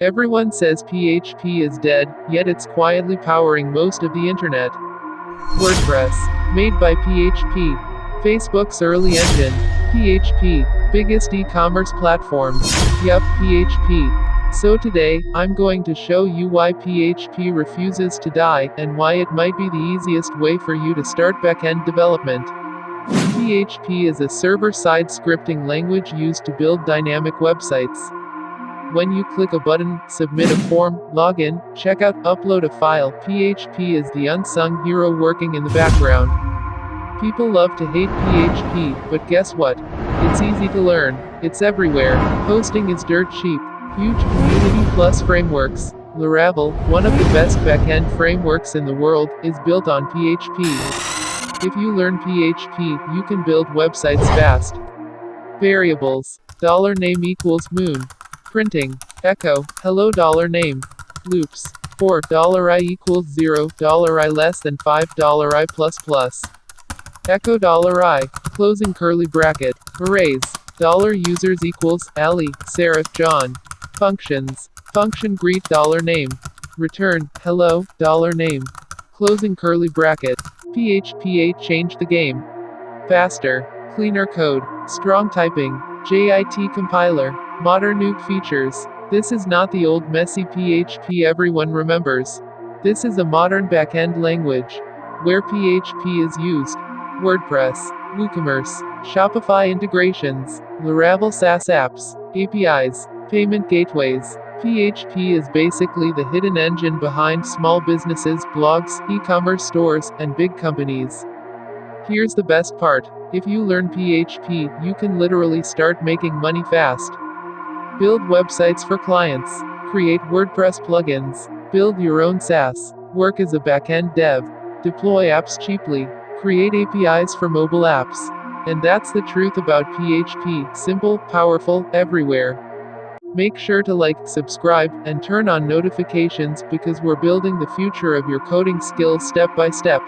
Everyone says PHP is dead, yet it's quietly powering most of the internet. WordPress, made by PHP. Facebook's early engine. PHP, biggest e-commerce platform. Yup, PHP. So today, I'm going to show you why PHP refuses to die, and why it might be the easiest way for you to start backend development. PHP is a server-side scripting language used to build dynamic websites. When you click a button, submit a form, log in, check out, upload a file, PHP is the unsung hero working in the background. People love to hate PHP, but guess what? It's easy to learn. It's everywhere. Hosting is dirt cheap. Huge community plus frameworks. Laravel, one of the best backend frameworks in the world, is built on PHP. If you learn PHP, you can build websites fast. Variables. $name equals moon. Printing. Echo. Hello $name. Loops. For $I equals 0, $I less than 5, $I plus plus. Echo $I. Closing curly bracket. Arrays. $users equals Ali, Sarah, John. Functions. Function greet $name. Return. Hello $name. Closing curly bracket. PHP 8 changed the game. Faster. Cleaner code. Strong typing. JIT compiler. Modern nuke features. This is not the old messy PHP everyone remembers. This is a modern backend language. Where PHP is used. WordPress. WooCommerce. Shopify integrations. Laravel SaaS apps. APIs. Payment gateways. PHP is basically the hidden engine behind small businesses, blogs, e-commerce stores, and big companies. Here's the best part. If you learn PHP, you can literally start making money fast. Build websites for clients. Create WordPress plugins. Build your own SaaS. Work as a backend dev. Deploy apps cheaply. Create APIs for mobile apps. And that's the truth about PHP. Simple, powerful, everywhere. Make sure to like, subscribe, and turn on notifications because we're building the future of your coding skills step by step.